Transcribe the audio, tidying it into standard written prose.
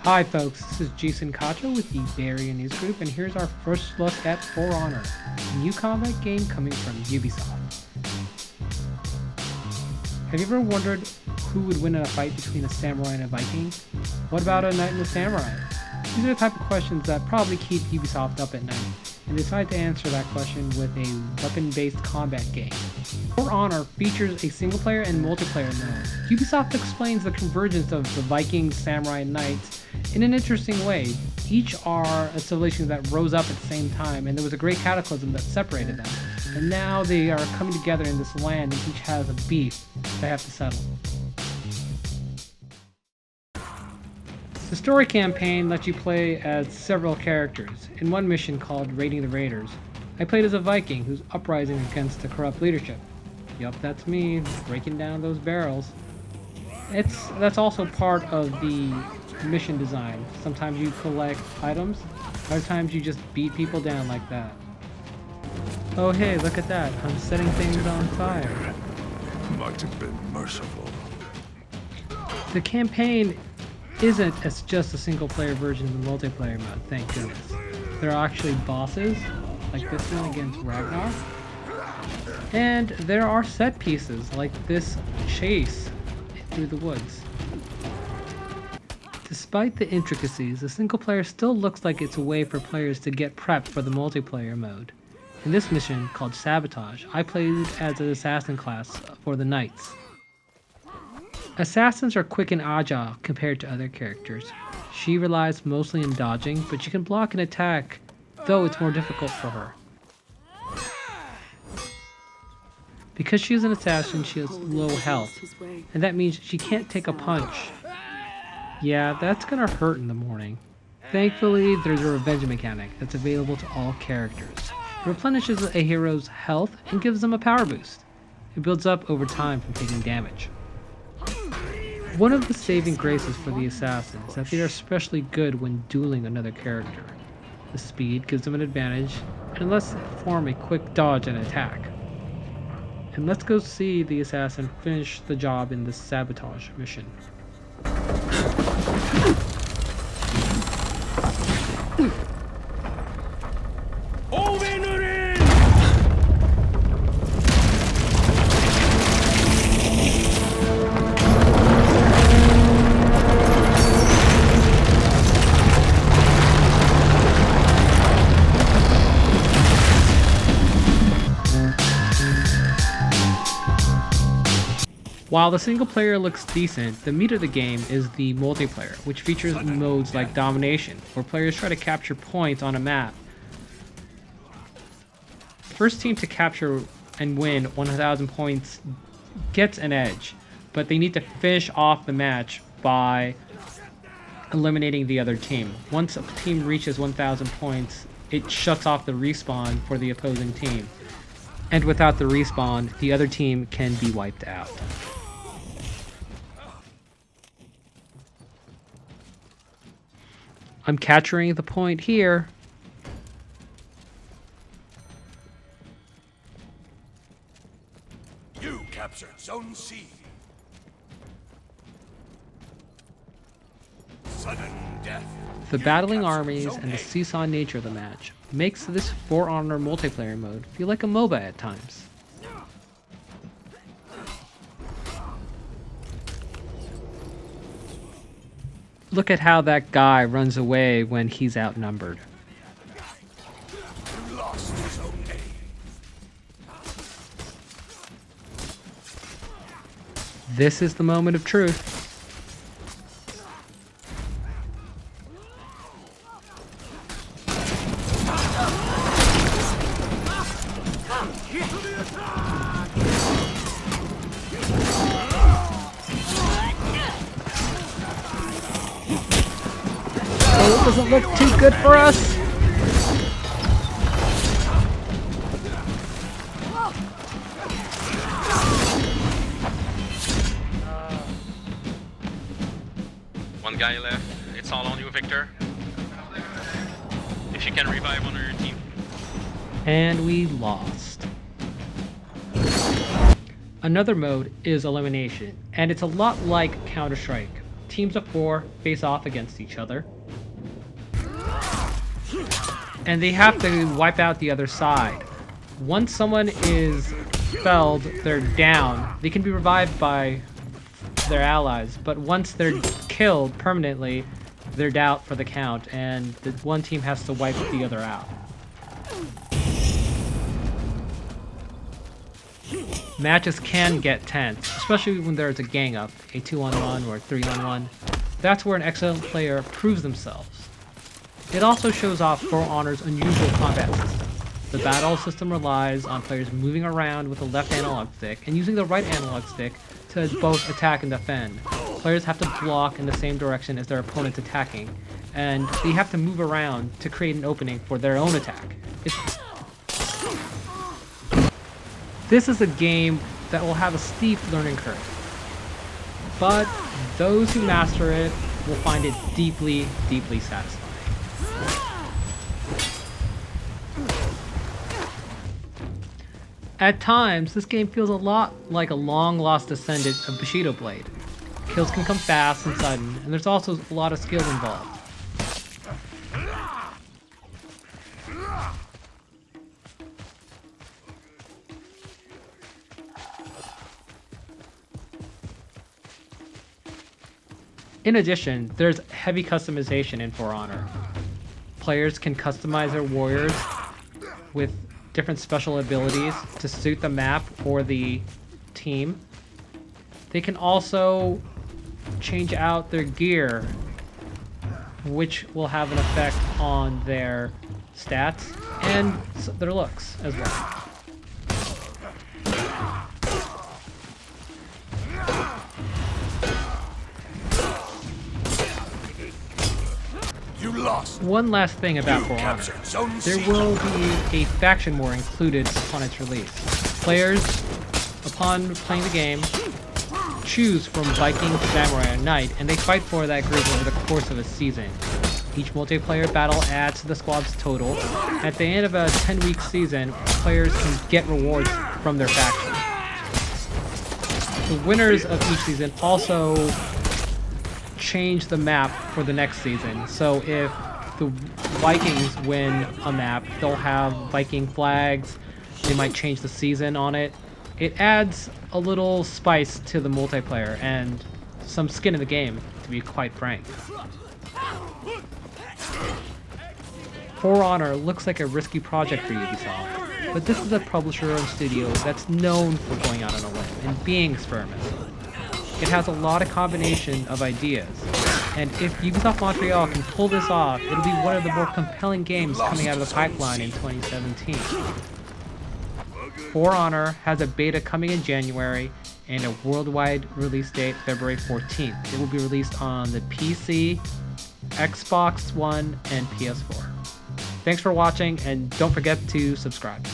Hi folks, this is Jason Kacho with the Bay Area News Group, and here's our first look at For Honor, a new combat game coming from Ubisoft. Have you ever wondered who would win in a fight between a samurai and a Viking? What about a knight and a samurai? These are the type of questions that probably keep Ubisoft up at night, and they decided to answer that question with a weapon-based combat game. For Honor features a single-player and multiplayer mode. Ubisoft explains the convergence of the Vikings, samurai, and knights in an interesting way. Each are a civilization that rose up at the same time, and there was a great cataclysm that separated them. And now they are coming together in this land, and each has a beef they have to settle. The story campaign lets you play as several characters. In one mission called Raiding the Raiders, I played as a Viking who's uprising against the corrupt leadership. Yup, that's me, breaking down those barrels. That's also part of the mission design. Sometimes you collect items, other times you just beat people down like that. Oh hey, look at that, I'm setting things on fire. Might have been merciful. The campaign isn't just a single player version of the multiplayer mode, thank goodness. There are actually bosses, like this one against Ragnar. And there are set pieces, like this chase through the woods. Despite the intricacies, the single player still looks like it's a way for players to get prepped for the multiplayer mode. In this mission, called Sabotage, I played as an assassin class for the Knights. Assassins are quick and agile compared to other characters. She relies mostly on dodging, but she can block an attack, though it's more difficult for her. Because she is an assassin, she has low health, and that means she can't take a punch. Yeah, that's gonna hurt in the morning. Thankfully, there's a revenge mechanic that's available to all characters. It replenishes a hero's health and gives them a power boost. It builds up over time from taking damage. One of the saving graces for the assassin is that they are especially good when dueling another character. The speed gives them an advantage, and lets them form a quick dodge and attack. And let's go see the assassin finish the job in this sabotage mission. While the single player looks decent, the meat of the game is the multiplayer, which features modes like Domination, where players try to capture points on a map. The first team to capture and win 1,000 points gets an edge, but they need to finish off the match by eliminating the other team. Once a team reaches 1,000 points, it shuts off the respawn for the opposing team. And without the respawn, the other team can be wiped out. I'm capturing the point here. You captured Zone C. Sudden death. The battling armies and the seesaw nature of the match makes this For Honor multiplayer mode feel like a MOBA at times. Look at how that guy runs away when he's outnumbered. You lost Zone A. This is the moment of truth. Oh, it doesn't look too good for us. One guy left. It's all on you, Victor. If you can revive one of your team. And we lost. Another mode is elimination, and it's a lot like Counter-Strike. teams of 4 face off against each other. And they have to wipe out the other side. Once someone is felled, they're down. They can be revived by their allies, but once they're killed permanently, they're out for the count, and the one team has to wipe the other out. Matches can get tense, especially when there's a gang up, a 2-on-1 or a 3-on-1. That's where an excellent player proves themselves. It also shows off For Honor's unusual combat system. The battle system relies on players moving around with the left analog stick and using the right analog stick to both attack and defend. Players have to block in the same direction as their opponent's attacking, and they have to move around to create an opening for their own attack. This is a game that will have a steep learning curve, but those who master it will find it deeply, deeply satisfying. At times, this game feels a lot like a long-lost descendant of Bushido Blade. Kills can come fast and sudden, and there's also a lot of skills involved. In addition, there's heavy customization in For Honor. Players can customize their warriors with different special abilities to suit the map or the team. They can also change out their gear, which will have an effect on their stats and their looks as well. You lost. One last thing about For Honor. Captured Zone There C. will be a faction war included upon its release. Players, upon playing the game, choose from Viking, Samurai, and Knight, and they fight for that group over the course of a season. Each multiplayer battle adds to the squad's total. At the end of a 10-week season, players can get rewards from their faction. The winners of each season also change the map for the next season. So if the Vikings win a map, they'll have Viking flags. They might change the season on it. It adds a little spice to the multiplayer and some skin in the game, to be quite frank. For Honor looks like a risky project for Ubisoft, but this is a publisher and studio that's known for going out on a limb and being experimental. It has a lot of combination of ideas, and if Ubisoft Montreal can pull this off, it'll be one of the more compelling games coming out of the pipeline in 2017. For Honor has a beta coming in January and a worldwide release date February 14th. It will be released on the PC, Xbox One, and PS4. Thanks for watching, and don't forget to subscribe.